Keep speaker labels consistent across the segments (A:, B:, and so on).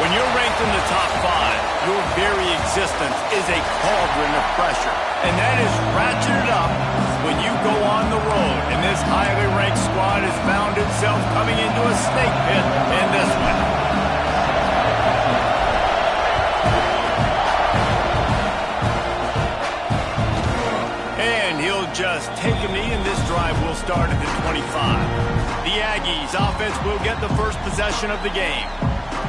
A: When you're ranked in the top 5, your very existence is a cauldron of pressure. And that is ratcheted up when you go on the road. And this highly ranked squad has found itself coming into a snake pit in this one. And he'll just take a knee, and this drive will start at the 25. The Aggies offense will get the first possession of the game.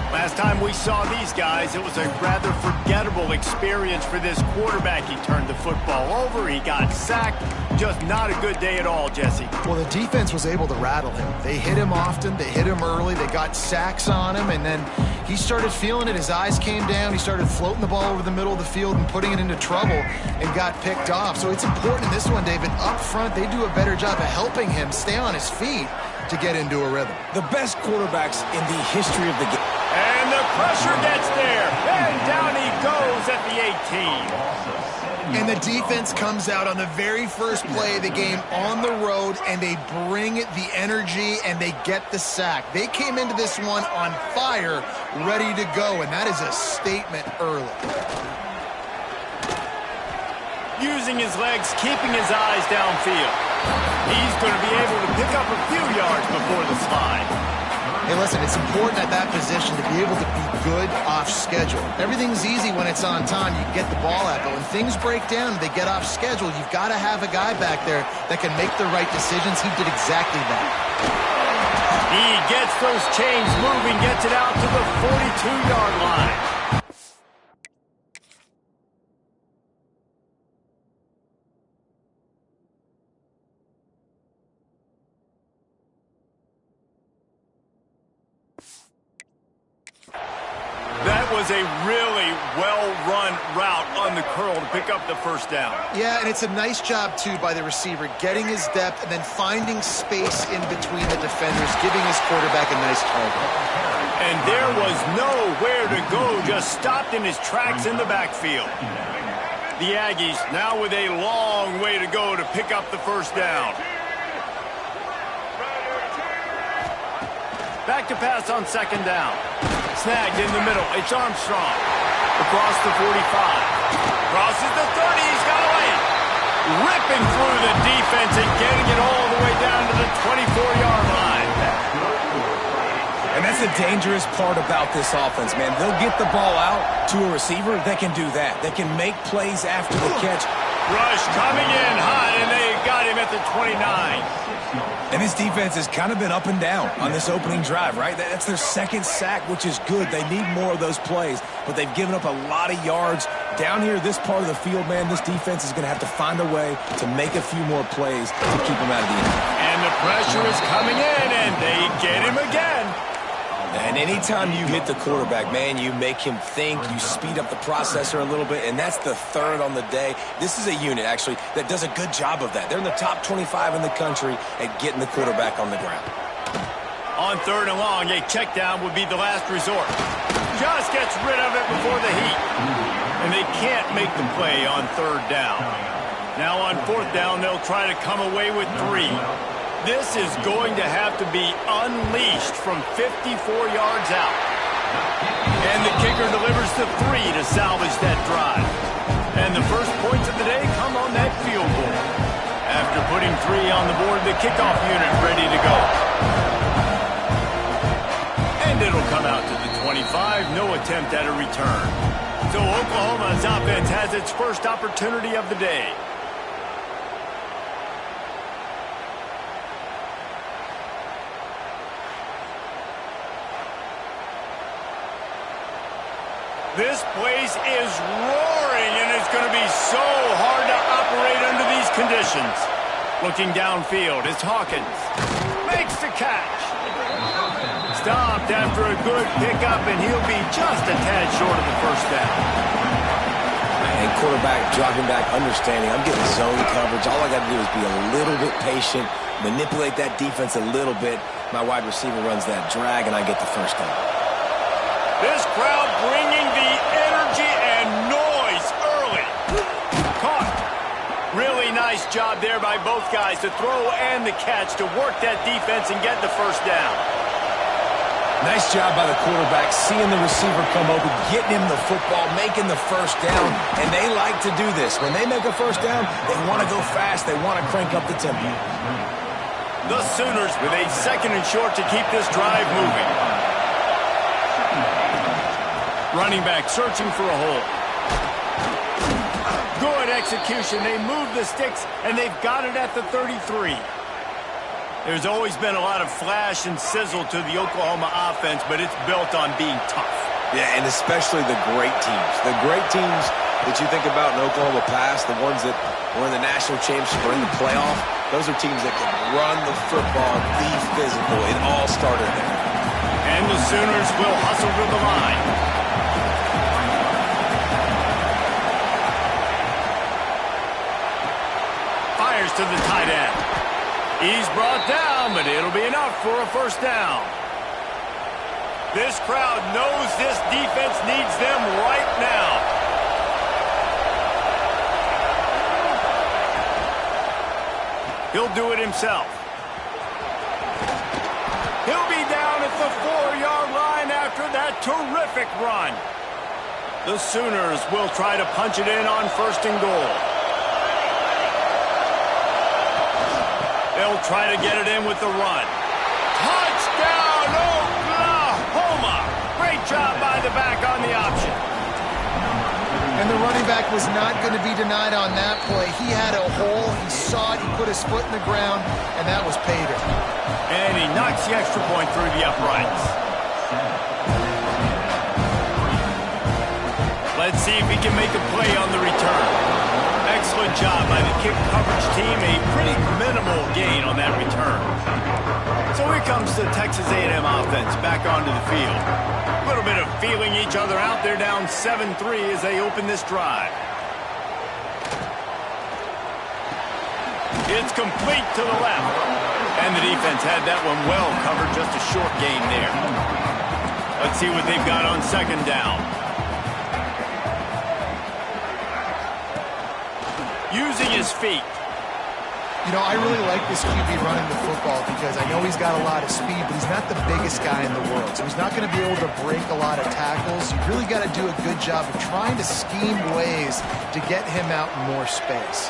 A: Last time we saw these guys, it was a rather forgettable experience for this quarterback. He turned the football over, he got sacked. Just not a good day at all, Jesse.
B: Well, the defense was able to rattle him. They hit him often, they hit him early, they got sacks on him, and then he started feeling it. His eyes came down, he started floating the ball over the middle of the field and putting it into trouble and got picked off. So it's important in this one, David, up front, they do a better job of helping him stay on his feet to get into a rhythm.
C: The best quarterbacks in the history of the game.
A: And the pressure gets there. And down he goes at the 18.
B: And the defense comes out on the very first play of the game on the road, and they bring the energy, and they get the sack. They came into this one on fire, ready to go, and that is a statement early.
A: Using his legs, keeping his eyes downfield. He's going to be able to pick up a few yards before the slide.
B: Hey, listen, it's important at that position to be able to be good off schedule. Everything's easy when it's on time. You get the ball out, but when things break down and they get off schedule, you've got to have a guy back there that can make the right decisions. He did exactly that.
A: He gets those chains moving, gets it out to the 42-yard line. That was a really well-run route on the curl to pick up the first down.
B: Yeah, and it's a nice job, too, by the receiver, getting his depth and then finding space in between the defenders, giving his quarterback a nice target.
A: And there was nowhere to go, just stopped in his tracks in the backfield. The Aggies now with a long way to go to pick up the first down. Back to pass on second down. Snagged in the middle. It's Armstrong. Across the 45. Crosses the 30. He's got away. Ripping through the defense and getting it all the way down to the 24-yard line.
C: And that's the dangerous part about this offense, man. They'll get the ball out to a receiver. They can do that. They can make plays after the catch.
A: Rush coming in hot, and they got him at the 29.
C: And this defense has kind of been up and down on this opening drive, right? That's their second sack, which is good. They need more of those plays, but they've given up a lot of yards. Down here, this part of the field, man, this defense is going to have to find a way to make a few more plays to keep them out of the end.
A: And the pressure is coming in, and they get him again.
C: And anytime you hit the quarterback, man, you make him think, you speed up the processor a little bit, and that's the third on the day. This is a unit, actually, that does a good job of that. They're in the top 25 in the country at getting the quarterback on the ground.
A: On third and long, a check down would be the last resort. Just gets rid of it before the heat. And they can't make the play on third down. Now on fourth down, they'll try to come away with 3. This is going to have to be unleashed from 54 yards out. And the kicker delivers the 3 to salvage that drive. And the first points of the day come on that field goal. After putting 3 on the board, the kickoff unit ready to go. And it'll come out to the 25, no attempt at a return. So Oklahoma's offense has its first opportunity of the day. This place is roaring, and it's going to be so hard to operate under these conditions. Looking downfield, it's Hawkins. Makes the catch. Stopped after a good pickup, and he'll be just a tad short of the first down.
C: And quarterback dropping back, understanding, I'm getting zone coverage. All I got to do is be a little bit patient, manipulate that defense a little bit. My wide receiver runs that drag, and I get the first down.
A: This crowd bringing the energy and noise early. Caught. Really nice job there by both guys to throw and the catch to work that defense and get the first down.
C: Nice job by the quarterback, seeing the receiver come open, getting him the football, making the first down, and they like to do this. When they make a first down, they want to go fast. They want to crank up the tempo.
A: The Sooners with a 2nd and short to keep this drive moving. Running back searching for a hole. Good execution. They move the sticks, and they've got it at the 33. There's always been a lot of flash and sizzle to the Oklahoma offense, but it's built on being tough.
C: Yeah, and especially the great teams. The great teams that you think about in Oklahoma past, the ones that were in the national championship or in the playoff, those are teams that can run the football, be physical. It all started there.
A: And the Sooners will hustle to the line. Fires to the tight end. He's brought down, but it'll be enough for a first down. This crowd knows this defense needs them right now. He'll do it himself. He'll be down at the 4-yard line after that terrific run. The Sooners will try to punch it in on 1st and goal. They'll try to get it in with the run. Touchdown, Oklahoma! Great job by the back on the option.
B: And the running back was not going to be denied on that play. He had a hole. He saw it. He put his foot in the ground, and that was pay dirt.
A: And he knocks the extra point through the uprights. Let's see if he can make a play on the return. Excellent job by the kick coverage team. A pretty minimal gain on that return. So here comes the Texas A&M offense back onto the field. A little bit of feeling each other out. They're down 7-3 as they open this drive. It's complete to the left. And the defense had that one well covered. Just a short gain there. Let's see what they've got on 2nd down. Using his feet.
B: You know, I really like this QB running the football because I know he's got a lot of speed, but he's not the biggest guy in the world. So he's not going to be able to break a lot of tackles. You really got to do a good job of trying to scheme ways to get him out in more space.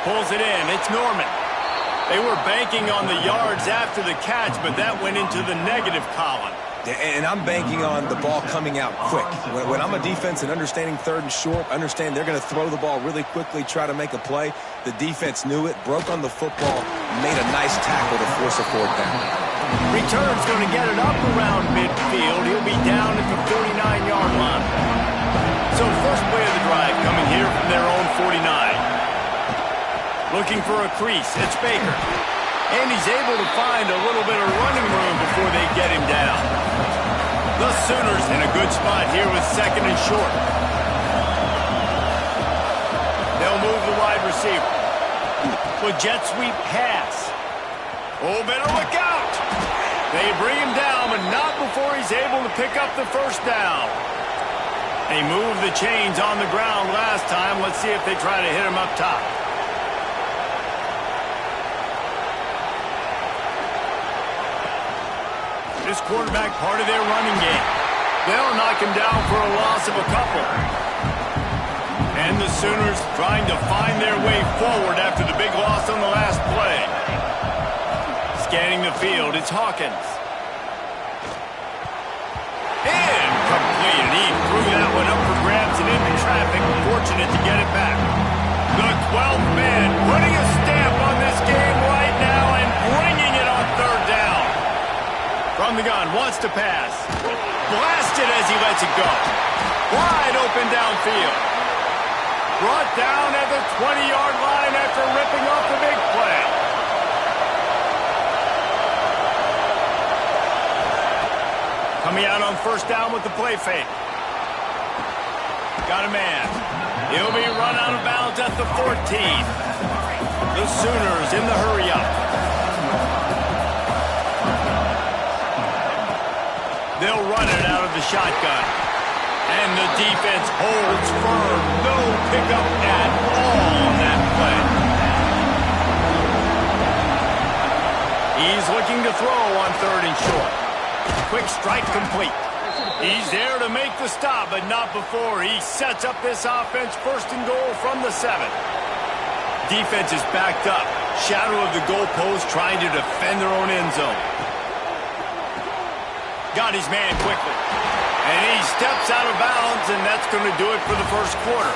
A: Pulls it in. It's Norman. They were banking on the yards after the catch, but that went into the negative column.
C: And I'm banking on the ball coming out quick. When I'm a defense and understanding 3rd and short, understand they're going to throw the ball really quickly, try to make a play. The defense knew it, broke on the football, made a nice tackle to force a 4th down.
A: Return's going to get it up around midfield. He'll be down at the 49-yard line. So first play of the drive coming here from their own 49. Looking for a crease. It's Baker. And he's able to find a little bit of running room before they get him down. The Sooners in a good spot here with 2nd and short. They'll move the wide receiver. With jet sweep pass. Oh, better look out. They bring him down, but not before he's able to pick up the first down. They moved the chains on the ground last time. Let's see if they try to hit him up top. This quarterback part of their running game. They'll knock him down for a loss of a couple. And the Sooners trying to find their way forward after the big loss on the last play. Scanning the field, it's Hawkins. Incomplete, and he threw that one up for grabs and into traffic. Fortunate to get it back. The 12th man putting a stamp on this game right now and bringing it on 3rd down. From the gun, wants to pass. Blasted as he lets it go. Wide open downfield. Brought down at the 20-yard line after ripping off the big play. Coming out on 1st down with the play fake. Got a man. He'll be run out of bounds at the 14. The Sooners in the hurry up. They'll run it out of the shotgun. And the defense holds firm. No pickup at all on that play. He's looking to throw on 3rd and short. Quick strike complete. He's there to make the stop, but not before he sets up this offense first and goal from the 7. Defense is backed up. Shadow of the goalpost trying to defend their own end zone. Got his man quickly. And he steps out of bounds, and that's going to do it for the first quarter.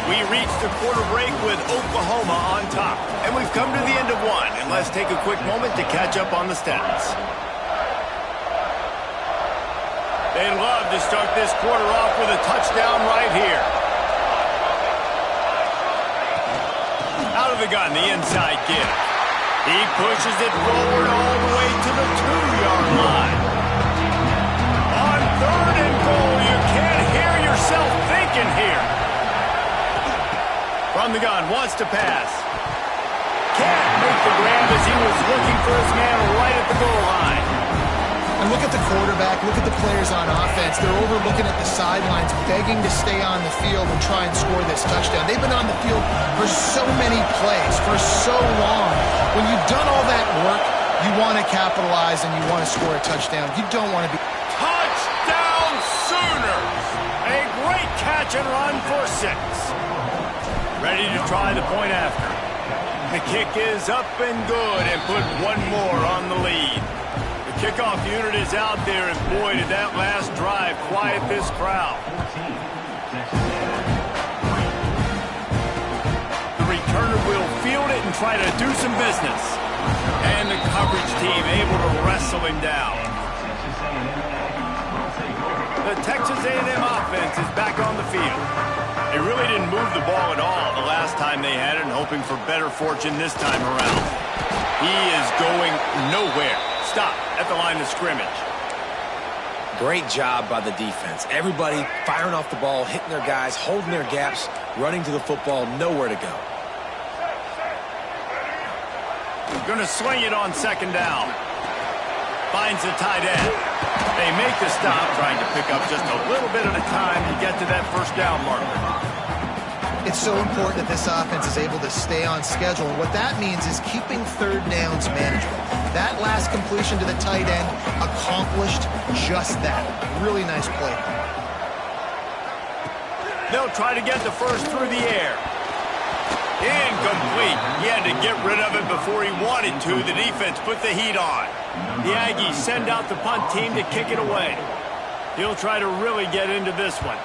A: We reached the quarter break with Oklahoma on top. And we've come to the end of one. And let's take a quick moment to catch up on the stats. They'd love to start this quarter off with a touchdown right here. Out of the gun, the inside give. He pushes it forward all the way to the 2-yard line. On 3rd and goal, you can't hear yourself thinking here. From the gun, wants to pass. Can't make the grab as he was looking for his man right at the goal line.
B: And look at the quarterback, look at the players on offense. They're overlooking at the sidelines, begging to stay on the field and try and score this touchdown. They've been on the field for so many plays, for so long. When you've done all that work, you want to capitalize and you want to score a touchdown. You don't want to be...
A: Touchdown Sooners! A great catch and run for 6. Ready to try the point after. The kick is up and good and put one more on the lead. Kickoff unit is out there, and boy, did that last drive quiet this crowd. The returner will field it and try to do some business. And the coverage team able to wrestle him down. The Texas A&M offense is back on the field. They really didn't move the ball at all the last time they had it, and hoping for better fortune this time around. He is going nowhere. Stop at the line of scrimmage.
C: Great job by the defense. Everybody firing off the ball, hitting their guys, holding their gaps, running to the football, nowhere to go.
A: Going to swing it on 2nd down. Finds the tight end. They make the stop, trying to pick up just a little bit at a time to get to that 1st down marker.
B: It's so important that this offense is able to stay on schedule. And what that means is keeping 3rd downs manageable. That last completion to the tight end accomplished just that. Really nice play.
A: They'll try to get the first through the air. Incomplete. He had to get rid of it before he wanted to. The defense put the heat on. The Aggies send out the punt team to kick it away. He'll try to really get into this one.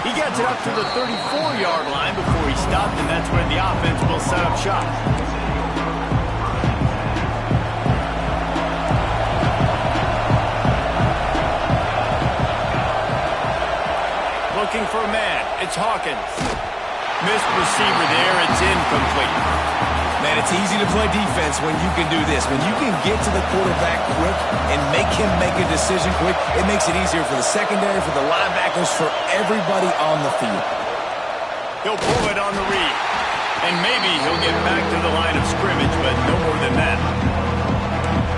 A: He gets it up to the 34-yard line before he stopped, and that's where the offense will set up shop. Looking for a man. It's Hawkins. Missed receiver there. It's incomplete.
C: Man, it's easy to play defense when you can do this. When you can get to the quarterback quick and make him make a decision quick, it makes it easier for the secondary, for the linebackers, for everybody on the field.
A: He'll pull it on the read. And maybe he'll get back to the line of scrimmage, but no more than that.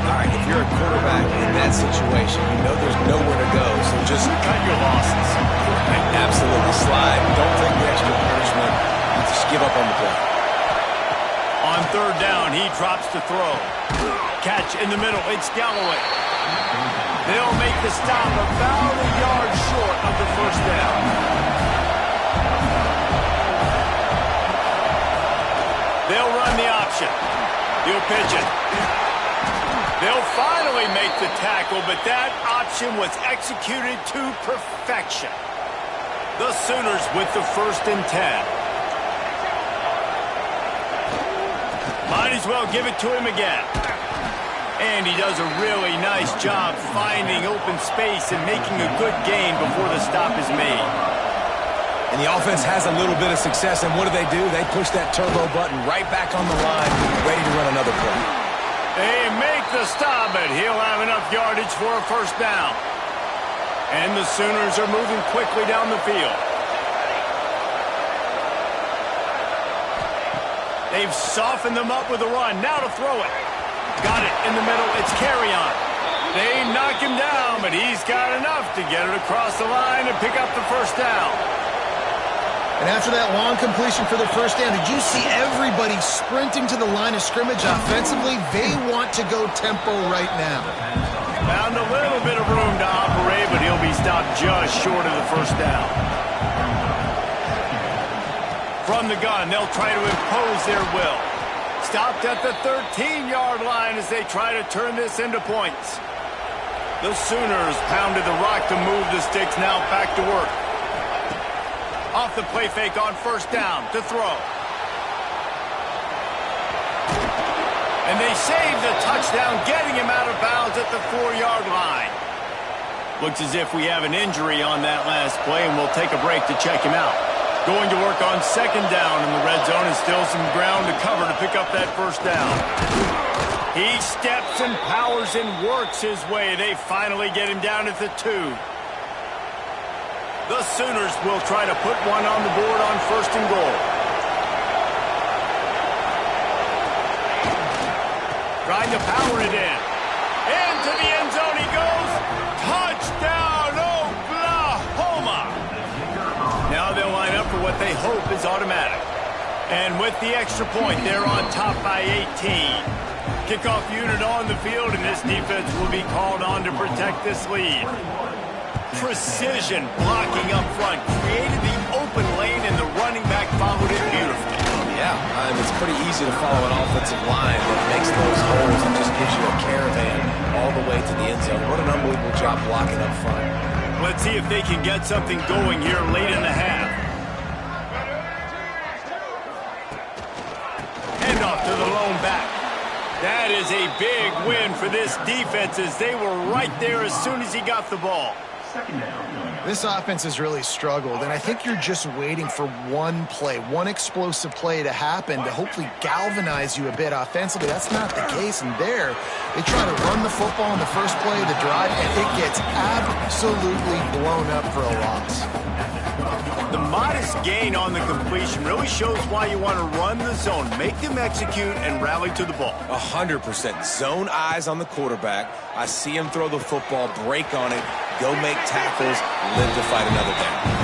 C: All right, if you're a quarterback in that situation, you know there's nowhere to go, so just
A: cut your losses.
C: Absolutely slide. Don't take the extra punishment. Just give up on the play.
A: On 3rd down, he drops to throw. Catch in the middle. It's Galloway. They'll make the stop about a yard short of the 1st down. They'll run the option. He'll pitch it. They'll finally make the tackle, but that option was executed to perfection. The Sooners with the 1st and 10. Might as well give it to him again. And he does a really nice job finding open space and making a good gain before the stop is made.
C: And the offense has a little bit of success, and what do? They push that turbo button right back on the line, ready to run another play.
A: They make the stop, but he'll have enough yardage for a 1st down. And the Sooners are moving quickly down the field. They've softened them up with a run. Now to throw it. Got it in the middle. It's Carry-On. They knock him down, but he's got enough to get it across the line and pick up the 1st down.
B: And after that long completion for the first down, did you see everybody sprinting to the line of scrimmage offensively? They want to go tempo right now.
A: Found a little bit of room to operate, but he'll be stopped just short of the first down. From the gun, they'll try to impose their will. Stopped at the 13-yard line as they try to turn this into points. The Sooners pounded the rock to move the sticks, now back to work. Off the play fake on first down to throw. And they save the touchdown, getting him out of bounds at the 4-yard line. Looks as if we have an injury on that last play, and we'll take a break to check him out. Going to work on second down in the red zone, and still some ground to cover to pick up that first down. He steps and powers and works his way. They finally get him down at the 2. The Sooners will try to put one on the board on first and goal. Trying to power it in. Into the end zone he goes. Touchdown, Oklahoma! Now they'll line up for what they hope is automatic. And with the extra point, they're on top by 18. Kickoff unit on the field, and this defense will be called on to protect this lead. Precision blocking up front created the open lane, and the running back followed it beautifully.
C: Yeah, it's pretty easy to follow an offensive line that makes those holes and just gives you a caravan all the way to the end zone. What an unbelievable job blocking up front.
A: Let's see if they can get something going here late in the half. Hand off to the lone back. That is a big win for this defense, as they were right there as soon as he got the ball.
B: This offense has really struggled, and I think you're just waiting for one play, one explosive play to happen to hopefully galvanize you a bit offensively. That's not the case, and there, they try to run the football in the first play of the drive, and it gets absolutely blown up for a loss.
A: The modest gain on the completion really shows why you want to run the zone, make them execute, and rally to the ball.
C: 100%. Zone eyes on the quarterback. I see him throw the football, break on it, go make tackles, live to fight another down.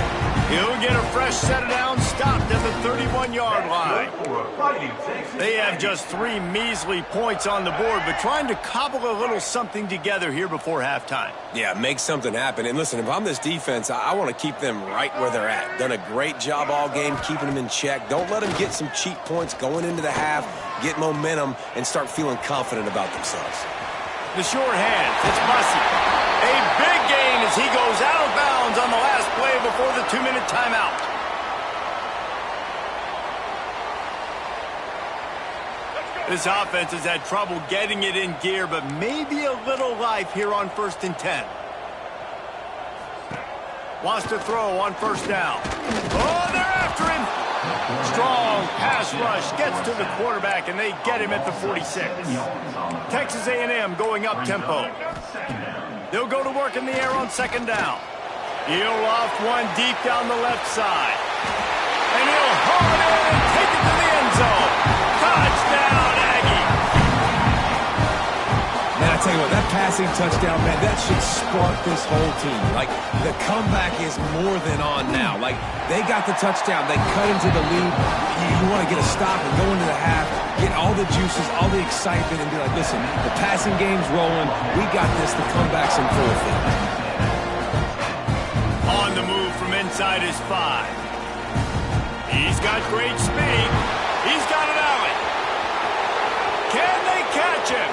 A: He'll get a fresh set down, stopped at the 31-yard line. They have just 3 measly points on the board, but trying to cobble a little something together here before halftime.
C: Yeah, make something happen. And listen, if I'm this defense, I want to keep them right where they're at. Done a great job all game keeping them in check. Don't let them get some cheap points going into the half, get momentum, and start feeling confident about themselves.
A: The short hand, it's Bussey. A big gain as he goes out of bounds on the last play before the 2-minute timeout. This offense has had trouble getting it in gear, but maybe a little life here on 1st and 10. Wants to throw on first down. Oh, they're after him. Strong pass rush gets to the quarterback, and they get him at the 46. Texas A&M going up tempo. They'll go to work in the air on second down. He'll loft one deep down the left side. And he'll haul it in and take it to the end zone. Touchdown, Aggie.
C: Man, I tell you what, that passing touchdown, man, that should spark this whole team. Like, the comeback is more than on now. Like, they got the touchdown. They cut into the lead. You want to get a stop and go into the half, get all the juices, all the excitement, and be like, listen, the passing game's rolling. We got this. The comeback's in full effect.
A: On the move from inside his 5. He's got great speed. He's got an alley. Can they catch him?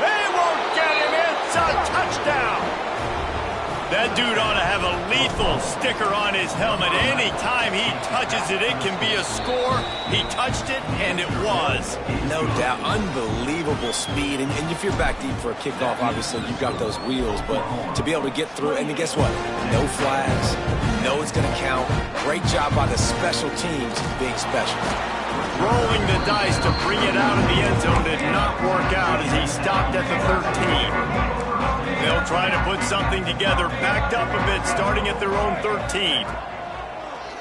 A: They won't get him. It's a touchdown. That dude ought to have a lethal sticker on his helmet. Anytime he touches it, it can be a score. He touched it, and it was.
C: No doubt. Unbelievable speed. And if you're back deep for a kickoff, obviously, you've got those wheels. But to be able to get through, and guess what? No flags. No, it's going to count. Great job by the special teams being special.
A: Rolling the dice to bring it out of the end zone did not work out as he stopped at the 13. They'll try to put something together, backed up a bit, starting at their own 13.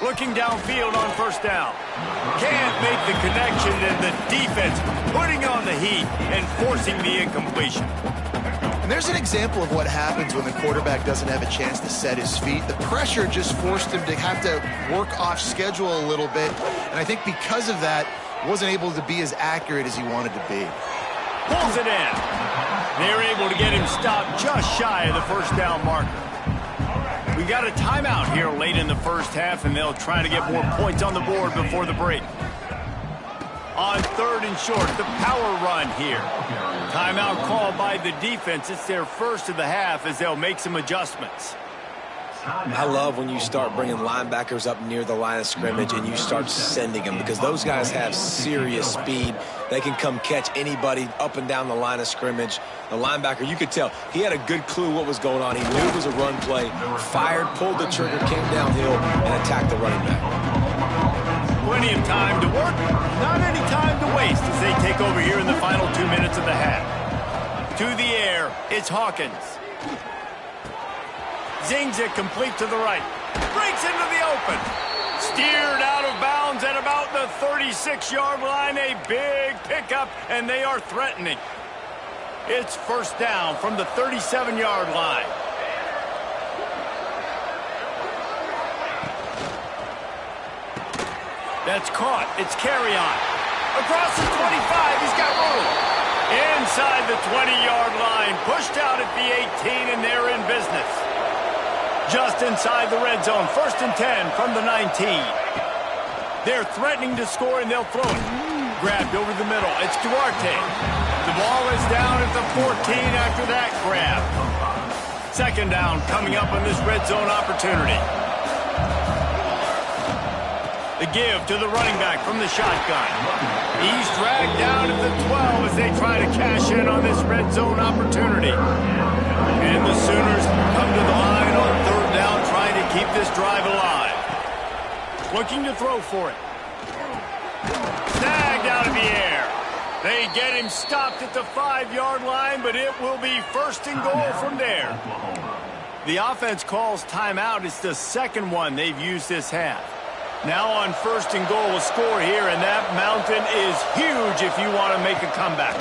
A: Looking downfield on first down. Can't make the connection, and the defense putting on the heat and forcing the incompletion.
B: And there's an example of what happens when the quarterback doesn't have a chance to set his feet. The pressure just forced him to have to work off schedule a little bit. And I think because of that, wasn't able to be as accurate as he wanted to be.
A: Pulls it in. They're able to get him stopped just shy of the first down marker. We got a timeout here late in the first half, and they'll try to get more points on the board before the break. On 3rd and short, the power run here. Timeout called by the defense. It's their first of the half as they'll make some adjustments.
C: I love when you start bringing linebackers up near the line of scrimmage and you start sending them, because those guys have serious speed. They can come catch anybody up and down the line of scrimmage. The linebacker, you could tell, he had a good clue what was going on. He knew it was a run play, fired, pulled the trigger, came downhill, and attacked the running back.
A: Plenty of time to work, not any time to waste as they take over here in the final 2 minutes of the half. To the air, it's Hawkins. Zings it complete to the right. Breaks into the open. Steered out of bounds at about the 36-yard line. A big pickup, and they are threatening. It's first down from the 37-yard line. That's caught. It's carry on. Across the 25, he's got room. Inside the 20-yard line. Pushed out at the 18, and they're in business. Just inside the red zone. 1st and 10 from the 19. They're threatening to score, and they'll throw it. Grabbed over the middle. It's Duarte. The ball is down at the 14 after that grab. 2nd down coming up on this red zone opportunity. The give to the running back from the shotgun. He's dragged down at the 12 as they try to cash in on this red zone opportunity. And the Sooners come to the line on 3rd down, trying to keep this drive alive. Looking to throw for it. Snagged out of the air. They get him stopped at the 5-yard line, but it will be 1st and goal from there. The offense calls timeout. It's the 2nd one they've used this half. Now on 1st and goal, a score here, and that mountain is huge if you want to make a comeback.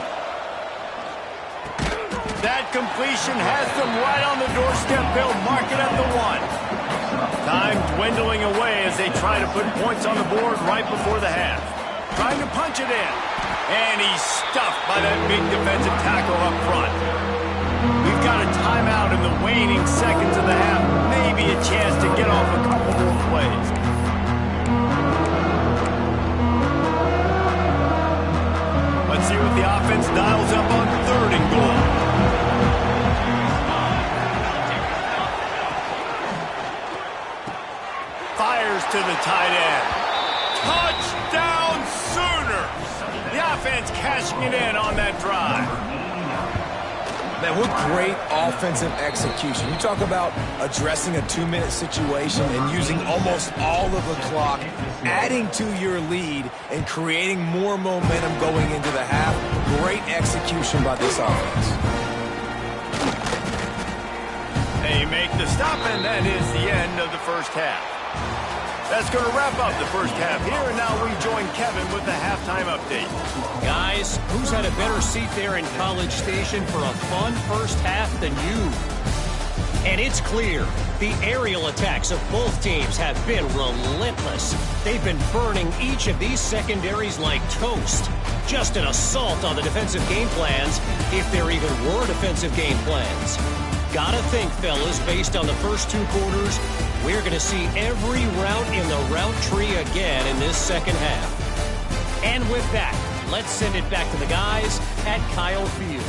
A: That completion has them right on the doorstep. They'll mark it at the 1. Time dwindling away as they try to put points on the board right before the half. Trying to punch it in. And he's stuffed by that big defensive tackle up front. We've got a timeout in the waning seconds of the half. Maybe a chance to get off a couple more plays. Let's see what the offense dials up on 3rd and goal. Fires to the tight end. Touchdown Sooners! The offense cashing it in on that drive.
C: Man, what great offensive execution. You talk about addressing a 2-minute situation and using almost all of the clock, adding to your lead and creating more momentum going into the half. Great execution by this offense.
A: They make the stop, and that is the end of the first half. That's going to wrap up the first half here, and now we join Kevin with the halftime update.
D: Guys, who's had a better seat there in College Station for a fun first half than you? And it's clear, the aerial attacks of both teams have been relentless. They've been burning each of these secondaries like toast. Just an assault on the defensive game plans, if there even were defensive game plans. Gotta think, fellas, based on the first 2 quarters, we're going to see every route in the route tree again in this second half. And with that, let's send it back to the guys at Kyle Field.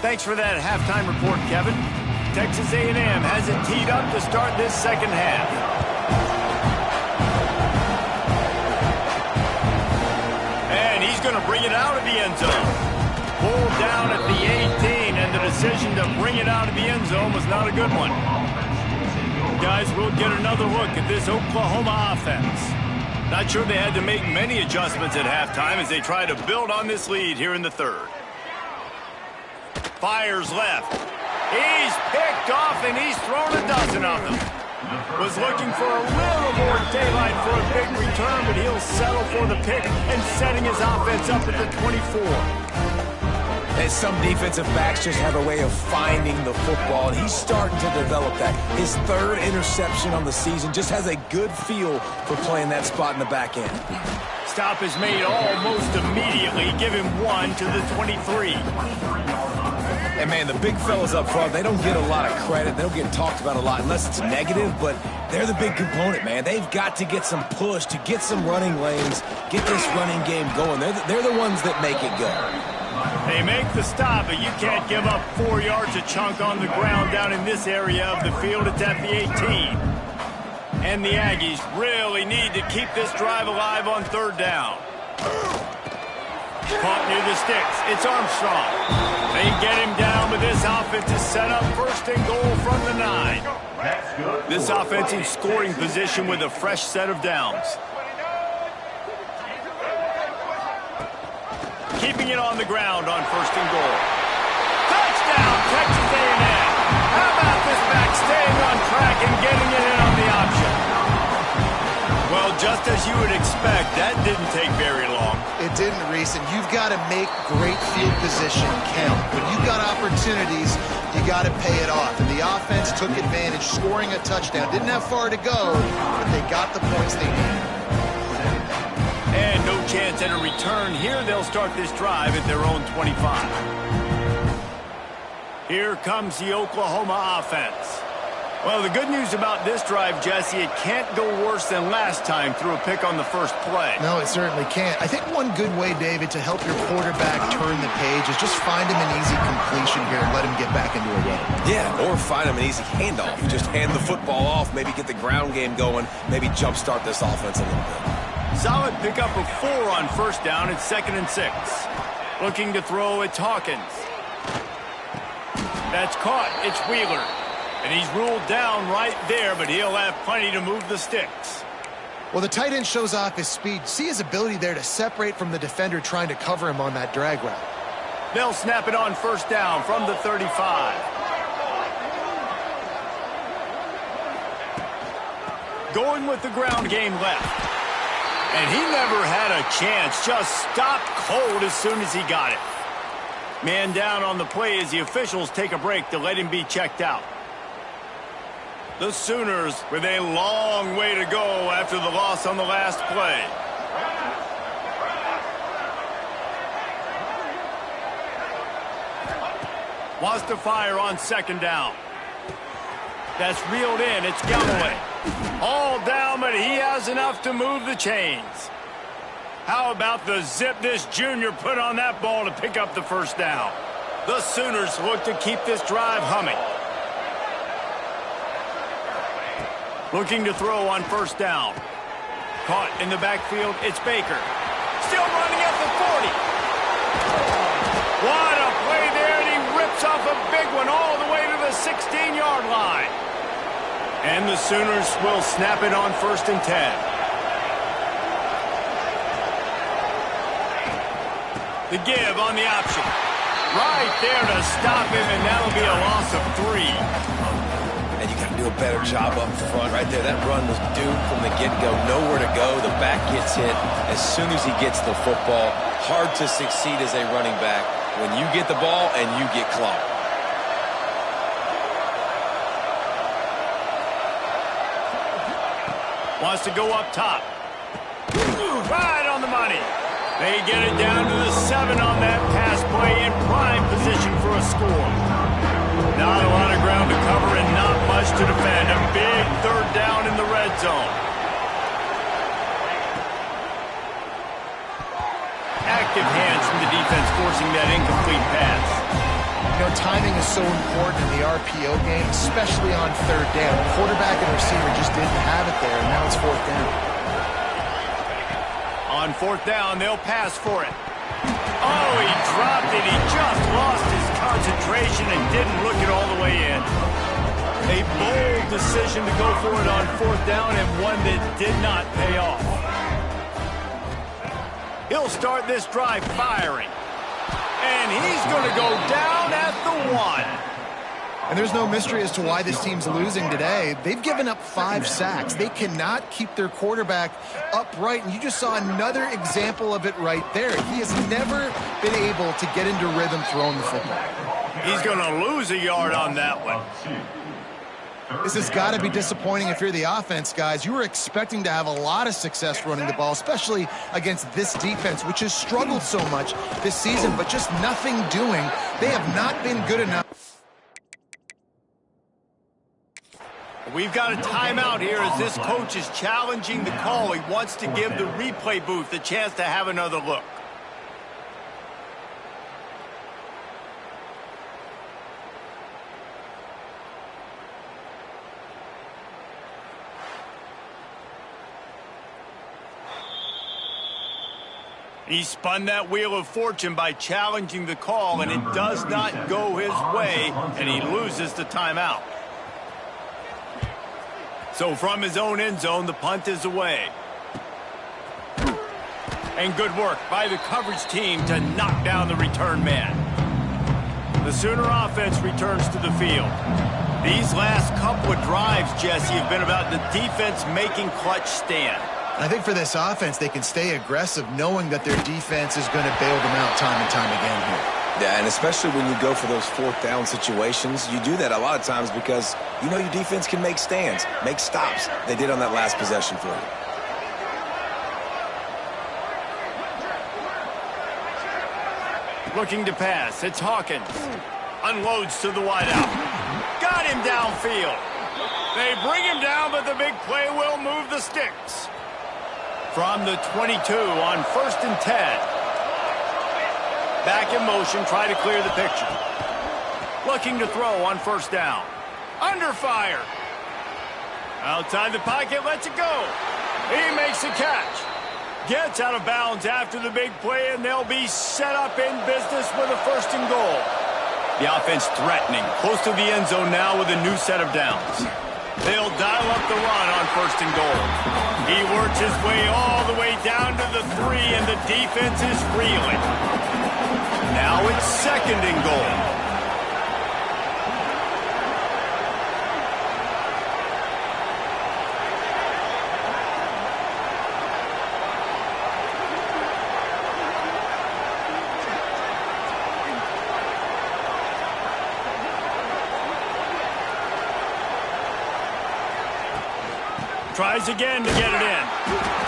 A: Thanks for that halftime report, Kevin. Texas A&M has it teed up to start this second half. Going to bring it out of the end zone. Pulled down at the 18, and the decision to bring it out of the end zone was not a good one. Guys, we'll get another look at this Oklahoma offense. Not sure they had to make many adjustments at halftime as they try to build on this lead here in the 3rd. Fires left. He's picked off, and he's thrown a dozen of them. Was looking for a little more daylight for a big return, but he'll settle for the pick and setting his offense up at the 24.
C: And some defensive backs just have a way of finding the football, and he's starting to develop that. His third interception on the season, just has a good feel for playing that spot in the back end.
A: Stop is made almost immediately. Give him one to the 23.
C: And, man, the big fellas up front, they don't get a lot of credit. They don't get talked about a lot unless it's negative, but they're the big component, man. They've got to get some push, to get some running lanes, get this running game going. They're the ones that make it go.
A: They make the stop, but you can't give up 4 yards a chunk on the ground down in this area of the field. It's at the 18. And the Aggies really need to keep this drive alive on third down. Caught near the sticks. It's Armstrong. They get him down, but this offense is set up first and goal from the 9. This offense in scoring position with a fresh set of downs. Keeping it on the ground on first and goal. Touchdown, Texas A&M. How about this back staying on track and getting it in on the option? Well, just as you would expect, that didn't take very long.
B: It didn't, Reese, and you've got to make great field position count. When you've got opportunities, you got to pay it off. And the offense took advantage, scoring a touchdown. Didn't have far to go, but they got the points they needed.
A: And no chance at a return. Here they'll start this drive at their own 25. Here comes the Oklahoma offense. Well, the good news about this drive, Jesse, it can't go worse than last time through a pick on the first play.
B: No, it certainly can't. I think one good way, David, to help your quarterback turn the page is just find him an easy completion here and let him get back into a rhythm.
C: Yeah, or find him an easy handoff. Just hand the football off, maybe get the ground game going, maybe jumpstart this offense a little bit.
A: Solid pickup of 4 on first down. It's 2nd and 6. Looking to throw, it's Hawkins. That's caught. It's Wheeler. And he's ruled down right there, but he'll have plenty to move the sticks.
B: Well, the tight end shows off his speed. See his ability there to separate from the defender trying to cover him on that drag route.
A: They'll snap it on first down from the 35. Going with the ground game left. And he never had a chance. Just stopped cold as soon as he got it. Man down on the play as the officials take a break to let him be checked out. The Sooners with a long way to go after the loss on the last play. Wants to fire on 2nd down. That's reeled in. It's Galloway. All down, but he has enough to move the chains. How about the zip this junior put on that ball to pick up the first down? The Sooners look to keep this drive humming. Looking to throw on first down. Caught in the backfield, it's Baker. Still running at the 40. What a play there, and he rips off a big one all the way to the 16-yard line. And the Sooners will snap it on 1st and 10. The give on the option. Right there to stop him, and that'll be a loss of 3.
C: And you got to do a better job up front right there. That run was doomed from the get-go. Nowhere to go. The back gets hit as soon as he gets the football. Hard to succeed as a running back when you get the ball and you get clocked.
A: Wants to go up top. Right on the money. They get it down to the 7 on that pass play in prime position for a score. Not a lot of ground to cover and not much to defend. A big 3rd down in the red zone. Active hands from the defense forcing that incomplete pass.
B: You know, timing is so important in the RPO game, especially on 3rd down. The quarterback and receiver just didn't have it there, and now it's 4th down.
A: On 4th down, they'll pass for it. Oh, he dropped it. He just lost his concentration and didn't look it all the way in. A bold decision to go for it on 4th down and one that did not pay off. He'll start this drive firing. And he's going to go down at the 1.
B: And there's no mystery as to why this team's losing today. They've given up 5 sacks. They cannot keep their quarterback upright, and you just saw another example of it right there. He has never been able to get into rhythm throwing the football.
A: He's going to lose a yard on that one.
B: This has got to be disappointing if you're the offense, guys. You were expecting to have a lot of success running the ball, especially against this defense, which has struggled so much this season, but just nothing doing. They have not been good enough.
A: We've got a timeout here as this coach is challenging the call. He wants to give the replay booth a chance to have another look. He spun that wheel of fortune by challenging the call, and it does not go his way, and he loses the timeout. So from his own end zone, the punt is away. And good work by the coverage team to knock down the return man. The Sooner offense returns to the field. These last couple of drives, Jesse, have been about the defense making clutch stand.
B: I think for this offense, they can stay aggressive knowing that their defense is going to bail them out time and time again here.
C: Yeah, and especially when you go for those 4th down situations, you do that a lot of times because you know your defense can make stands, make stops. They did on that last possession for you.
A: Looking to pass, it's Hawkins. Unloads to the wideout. Got him downfield. They bring him down, but the big play will move the sticks. From the 22 on 1st and 10. Back in motion, try to clear the picture. Looking to throw on 1st down. Under fire. Outside the pocket, lets it go. He makes the catch. Gets out of bounds after the big play, and they'll be set up in business with a 1st and goal. The offense threatening, close to the end zone now with a new set of downs. They'll dial up the run on 1st and goal. He works his way all the way down to the 3, and the defense is reeling. Now it's 2nd and goal. Tries again to get it in.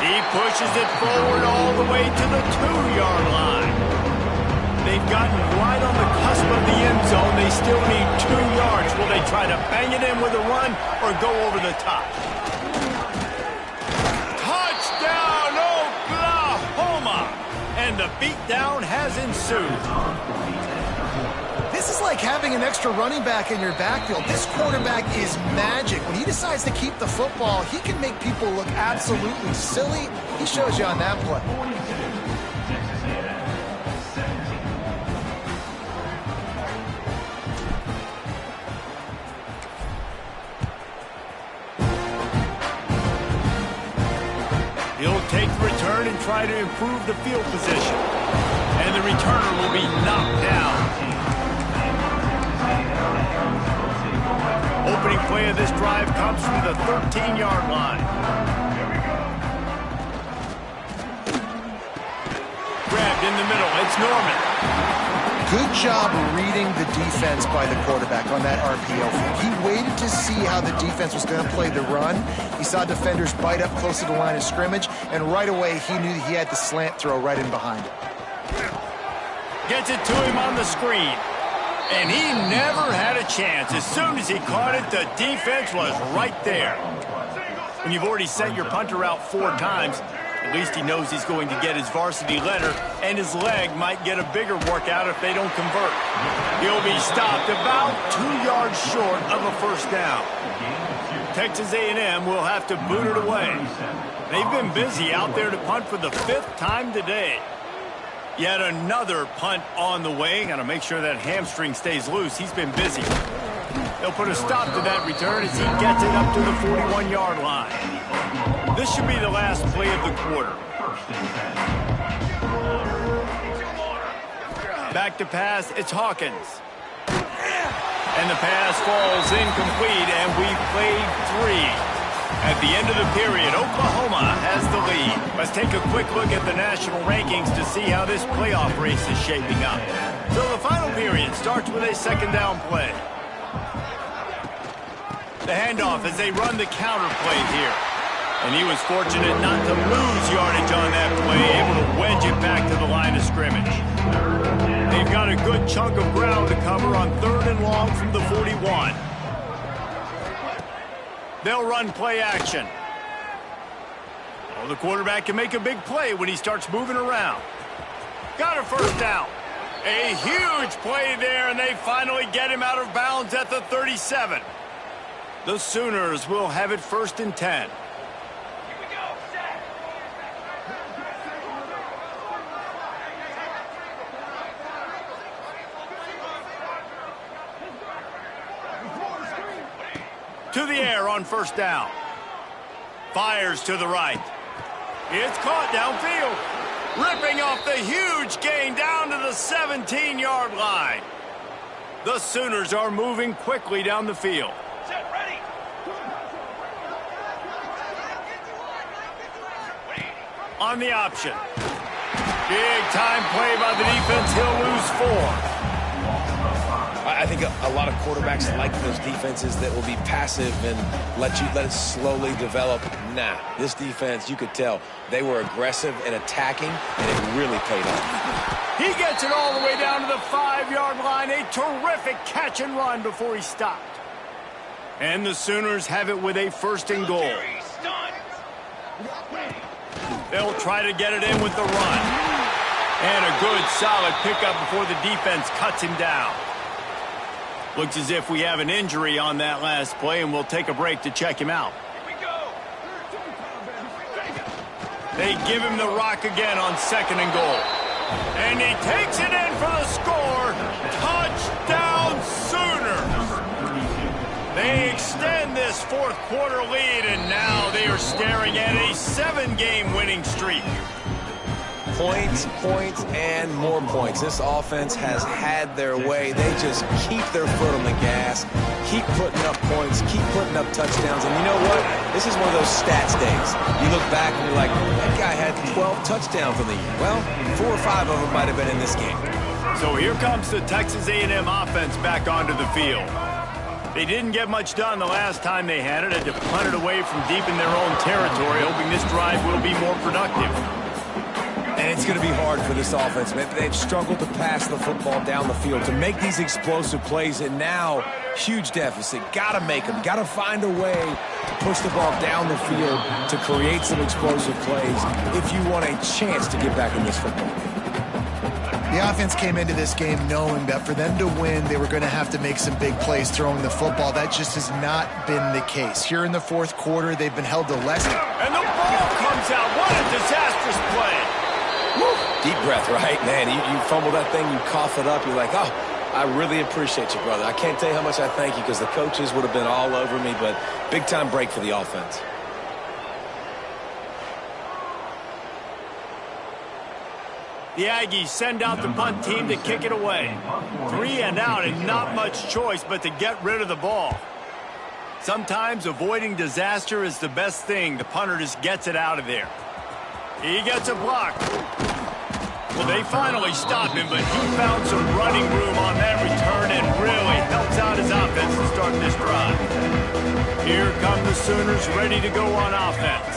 A: He pushes it forward all the way to the 2-yard line. They've gotten right on the cusp of the end zone. They still need 2 yards. Will they try to bang it in with a run or go over the top? Touchdown, Oklahoma! And the beatdown has ensued.
B: This is like having an extra running back in your backfield. This quarterback is magic. When he decides to keep the football, he can make people look absolutely silly. He shows you on that play.
A: He'll take the return and try to improve the field position. And the returner will be knocked down. Opening play of this drive comes from the 13-yard line. Grabbed in the middle. It's Norman.
B: Good job reading the defense by the quarterback on that RPO. He waited to see how the defense was going to play the run. He saw defenders bite up close to the line of scrimmage, and right away he knew he had the slant throw right in behind it.
A: Gets it to him on the screen. And he never had a chance. As soon as he caught it, the defense was right there. When you've already sent your punter out 4 times, at least he knows he's going to get his varsity letter, and his leg might get a bigger workout if they don't convert. He'll be stopped about 2 yards short of a 1st down. Texas A&M will have to boot it away. They've been busy out there to punt for the 5th time today. Yet another punt on the way. Got to make sure that hamstring stays loose. He's been busy. They'll put a stop to that return as he gets it up to the 41-yard line. This should be the last play of the quarter. Back to pass, it's Hawkins. And the pass falls incomplete, and we played 3. At the end of the period, Oklahoma has the lead. Let's take a quick look at the national rankings to see how this playoff race is shaping up. So the final period starts with a second down play. The handoff as they run the counter play here. And he was fortunate not to lose yardage on that play, able to wedge it back to the line of scrimmage. They've got a good chunk of ground to cover on 3rd and long from the 41. They'll run play action. Oh, the quarterback can make a big play when he starts moving around. Got a first down. A huge play there, and they finally get him out of bounds at the 37. The Sooners will have it 1st and 10. To the air on 1st down. Fires to the right. It's caught downfield. Ripping off the huge gain down to the 17-yard line. The Sooners are moving quickly down the field. Set, ready. On the option. Big time play by the defense. He'll lose 4.
C: I think a lot of quarterbacks like those defenses that will be passive and let it slowly develop. Nah, this defense, you could tell, they were aggressive and attacking, and it really paid off.
A: He gets it all the way down to the 5-yard line. A terrific catch and run before he stopped. And the Sooners have it with a 1st and goal. They'll try to get it in with the run. And a good, solid pickup before the defense cuts him down. Looks as if we have an injury on that last play, and we'll take a break to check him out. Here we go. They give him the rock again on 2nd and goal. And he takes it in for the score. Touchdown Sooners. They extend this 4th quarter lead, and now they are staring at a 7-game winning streak.
C: Points, points, and more points. This offense has had their way. They just keep their foot on the gas, keep putting up points, keep putting up touchdowns. And you know what? This is one of those stats days. You look back and you're like, that guy had 12 touchdowns in the year. Well, 4 or 5 of them might have been in this game.
A: So here comes the Texas A&M offense back onto the field. They didn't get much done the last time they had it. Had to punt it away from deep in their own territory, hoping this drive will be more productive.
C: And it's going to be hard for this offense, man. They've struggled to pass the football down the field, to make these explosive plays, and now, huge deficit. Got to make them. Got to find a way to push the ball down the field to create some explosive plays if you want a chance to get back in this football game.
B: The offense came into this game knowing that for them to win, they were going to have to make some big plays throwing the football. That just has not been the case. Here in the 4th quarter, they've been held to less.
A: And the ball comes out. What a disastrous play.
C: Woo. Deep breath, right? Man, you fumble that thing, you cough it up, you're like, oh, I really appreciate you, brother. I can't tell you how much I thank you, because the coaches would have been all over me, but big-time break for the offense.
A: The Aggies send out the punt team to kick it away. 3 and out, and not much choice but to get rid of the ball. Sometimes avoiding disaster is the best thing. The punter just gets it out of there. He gets a block. Well, they finally stop him, but he found some running room on that return and really helps out his offense to start this drive. Here come the Sooners ready to go on offense.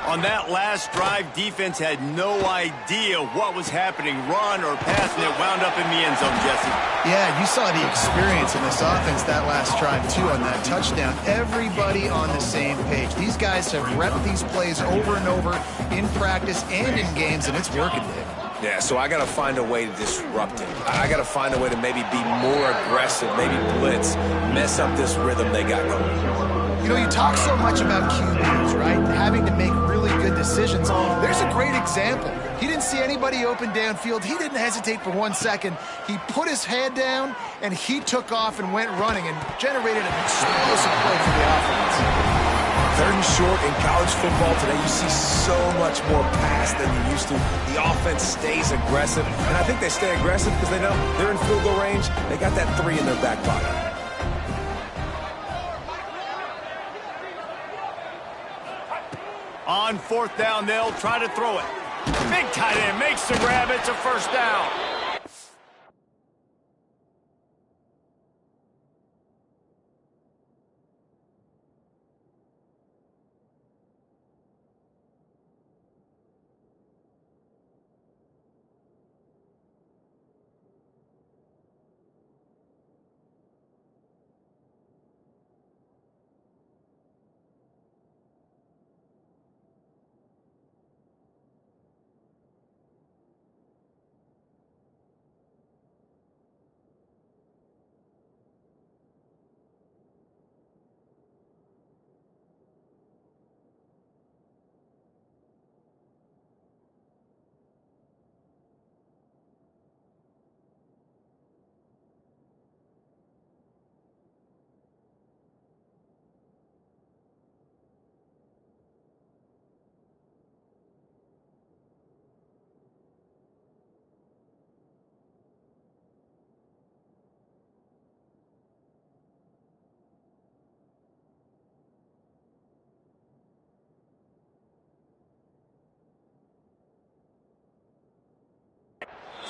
A: On that last drive, defense had no idea what was happening, run or pass, and it wound up in the end zone, Jesse.
B: Yeah, you saw the experience in this offense that last drive, too, on that touchdown. Everybody on the same page. These guys have repped these plays over and over in practice and in games, and it's working, Dave.
C: Yeah, so I got to find a way to disrupt him. I got to find a way to maybe be more aggressive, maybe blitz, mess up this rhythm they got going.
B: You know, you talk so much about QBs, right? Having to make really good decisions. There's a great example. He didn't see anybody open downfield. He didn't hesitate for 1 second. He put his head down, and he took off and went running and generated an explosive play for the offense.
C: Third and short in college football today, you see so much more pass than you used to. The offense stays aggressive, and I think they stay aggressive because they know they're in field goal range. They got that 3 in their back pocket.
A: On 4th down, they'll try to throw it. Big tight end makes the grab. It's a first down.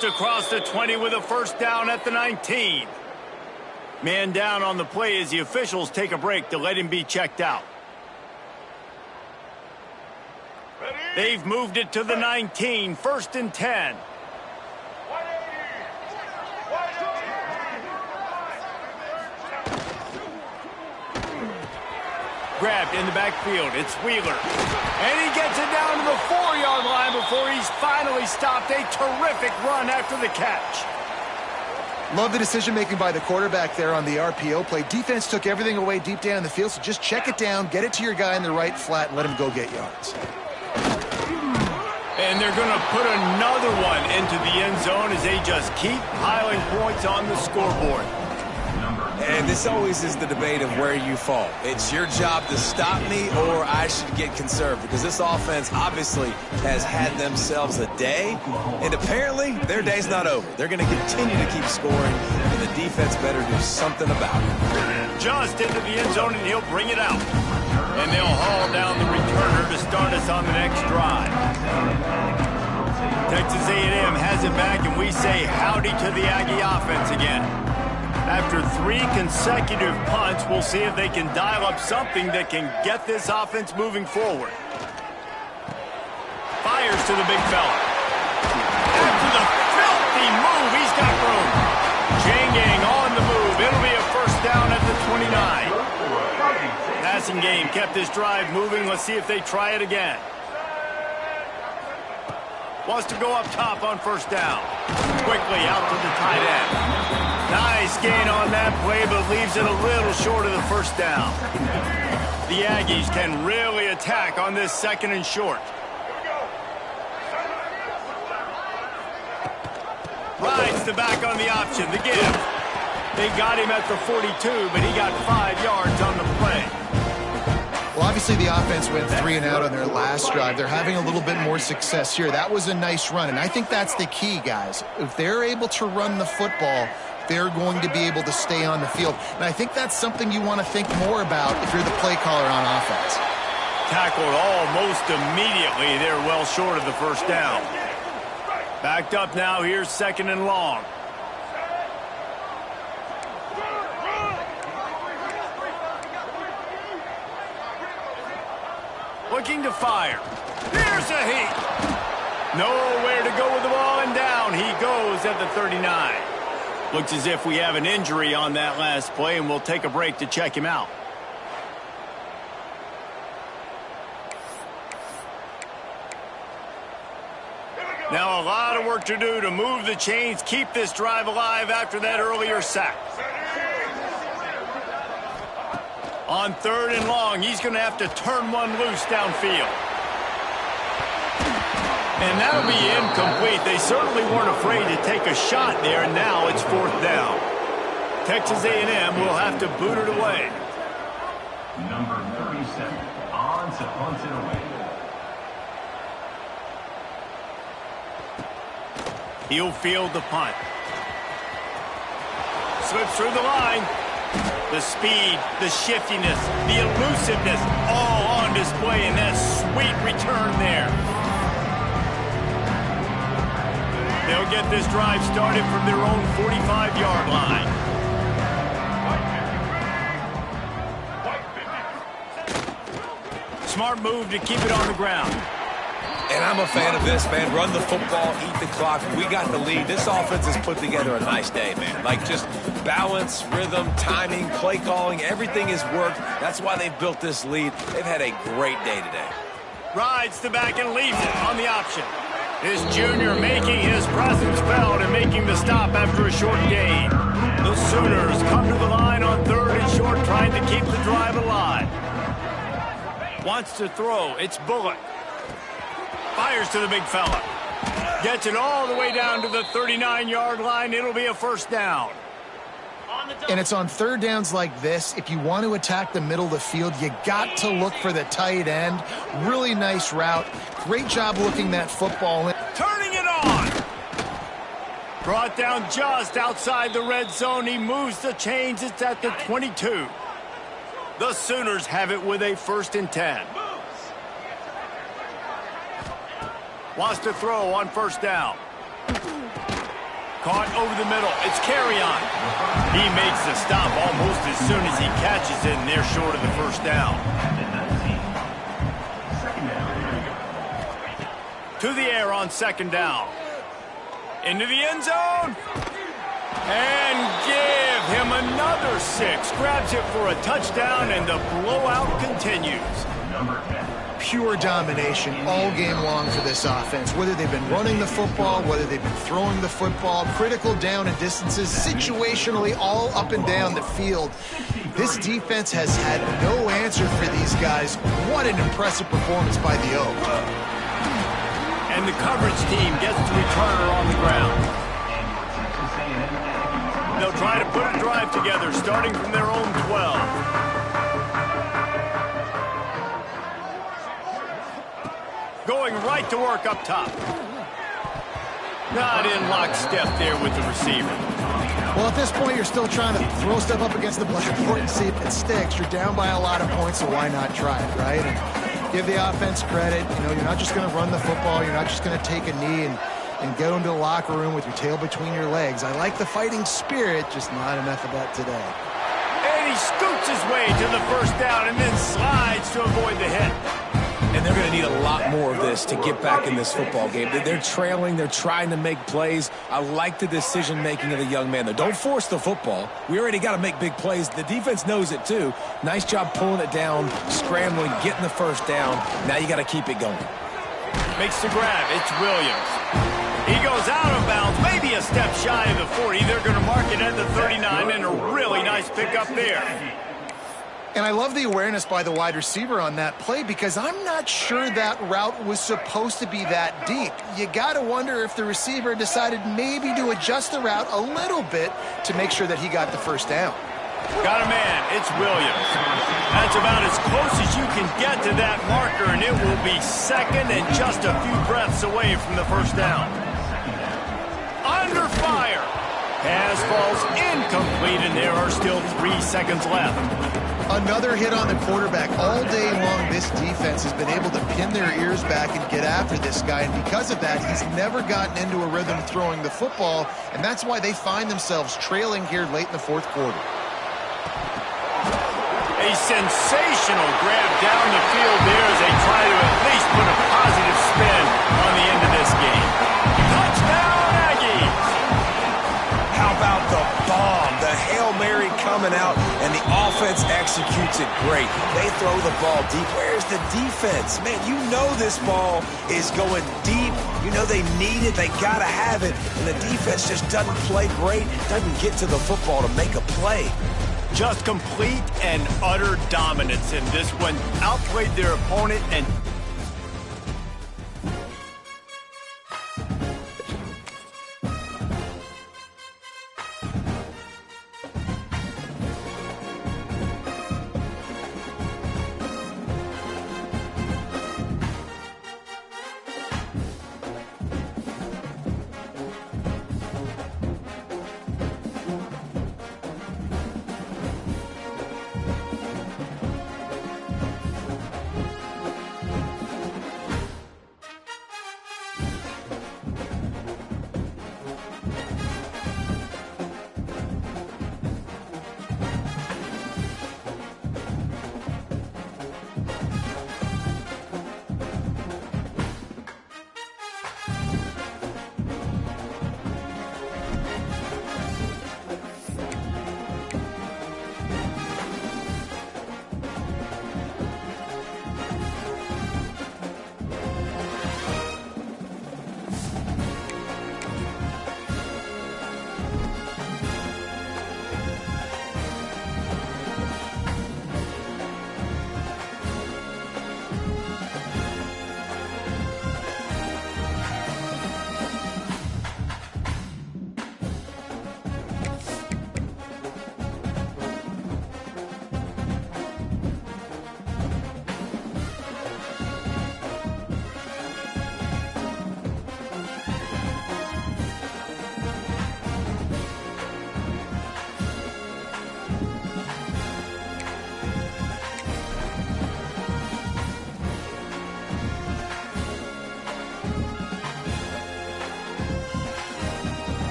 A: Across the 20 with a first down at the 19. Man down on the play as the officials take a break to let him be checked out. They've moved it to the 19, 1st and 10. Grabbed in the backfield. It's Wheeler. And he gets it down to the 4-yard line before he's finally stopped. A terrific run after the catch.
B: Love the decision-making by the quarterback there on the RPO play. Defense took everything away deep down in the field, so just check it down, get it to your guy in the right flat, and let him go get yards.
A: And they're going to put another one into the end zone as they just keep piling points on the scoreboard.
C: And this always is the debate of where you fall. It's your job to stop me or I should get conserved, because this offense obviously has had themselves a day, and apparently their day's not over. They're going to continue to keep scoring, and the defense better do something about it.
A: Just into the end zone, and he'll bring it out. And they'll haul down the returner to start us on the next drive. Texas A&M has it back, and we say howdy to the Aggie offense again. After 3 consecutive punts, we'll see if they can dial up something that can get this offense moving forward. Fires to the big fella. After the filthy move, he's got room. Jangang on the move. It'll be a first down at the 29. Passing game kept this drive moving. Let's see if they try it again. Wants to go up top on first down. Quickly out to the tight end. Nice gain on that play, but leaves it a little short of the first down. The Aggies can really attack on this 2nd and short. Rides the back on the option, the give. They got him at the 42, but he got 5 yards on the play.
B: Well, obviously the offense went 3 and out on their last drive. They're having a little bit more success here. That was a nice run, and I think that's the key, guys. If they're able to run the football, they're going to be able to stay on the field. And I think that's something you want to think more about if you're the play caller on offense.
A: Tackled almost immediately. They're well short of the first down. Backed up now. Here's 2nd and long. Looking to fire. There's a heat. Nowhere to go with the ball, and down he goes at the 39. Looks as if we have an injury on that last play, and we'll take a break to check him out. Now a lot of work to do to move the chains, keep this drive alive after that earlier sack. On 3rd and long, he's going to have to turn one loose downfield. And that'll be incomplete. They certainly weren't afraid to take a shot there, and now it's 4th down. Texas A&M will have to boot it away.
E: Number 37,
A: He'll field the punt. Slips through the line. The speed, the shiftiness, the elusiveness, all on display in that sweet return there. They'll get this drive started from their own 45-yard line. Smart move to keep it on the ground.
C: And I'm a fan of this, man. Run the football, eat the clock. We got the lead. This offense has put together a nice day, man. Like, just balance, rhythm, timing, play calling, everything has worked. That's why they've built this lead. They've had a great day today.
A: Rides the back and leaves it on the option. This junior making his presence felt and making the stop after a short gain. The Sooners come to the line on 3rd and short, trying to keep the drive alive. Wants to throw. It's Bullock. Fires to the big fella. Gets it all the way down to the 39-yard line. It'll be a first down.
B: And it's on 3rd downs like this. If you want to attack the middle of the field, you got to look for the tight end. Really nice route. Great job looking that football in.
A: Turning it on. Brought down just outside the red zone. He moves the chains. It's at the 22. The Sooners have it with a 1st and 10. Wants to throw on 1st down. Caught over the middle. It's Carrion. He makes the stop almost as soon as he catches it, and they're short of the 1st down. To the air on 2nd down. Into the end zone. And give him another 6. Grabs it for a touchdown, and the blowout continues.
B: Pure domination all game long for this offense. Whether they've been running the football, whether they've been throwing the football, critical down and distances, situationally all up and down the field. This defense has had no answer for these guys. What an impressive performance by the Oaks.
A: And the coverage team gets the returner on the ground. They'll try to put a drive together starting from their own 12. Going right to work up top. Not in lockstep there with the receiver.
B: Well, at this point, you're still trying to throw stuff up against the blackboard and see if it sticks. You're down by a lot of points, so why not try it, right? And give the offense credit. You know, you're not just going to run the football. You're not just going to take a knee and go into the locker room with your tail between your legs. I like the fighting spirit, just not enough of that today.
A: And he scoots his way to the 1st down and then slides to avoid the hit.
C: And they're going to need a lot more of this to get back in this football game. They're trailing. They're trying to make plays. I like the decision-making of the young man, though. Don't force the football. We already got to make big plays. The defense knows it, too. Nice job pulling it down, scrambling, getting the 1st down. Now you got to keep it going.
A: Makes the grab. It's Williams. He goes out of bounds, maybe a step shy of the 40. They're going to mark it at the 39, and a really nice pickup there.
B: And I love the awareness by the wide receiver on that play because I'm not sure that route was supposed to be that deep. You got to wonder if the receiver decided maybe to adjust the route a little bit to make sure that he got the 1st down.
A: Got a man. It's Williams. That's about as close as you can get to that marker, and it will be 2nd and just a few breaths away from the 1st down. Under fire. Pass falls incomplete, and there are still 3 seconds left.
B: Another hit on the quarterback. All day long, this defense has been able to pin their ears back and get after this guy, and because of that, he's never gotten into a rhythm throwing the football, and that's why they find themselves trailing here late in the 4th quarter.
A: A sensational grab down the field there as they try to at least put a positive spin on the end of this game. Touchdown, Aggies!
C: How about the bomb? The Hail Mary coming out, and the offense executes it great. They throw the ball deep. Where's the defense? Man, you know this ball is going deep. You know they need it. They got to have it. And the defense just doesn't play great, doesn't get to the football to make a play.
A: Just complete and utter dominance in this one. Outplayed their opponent and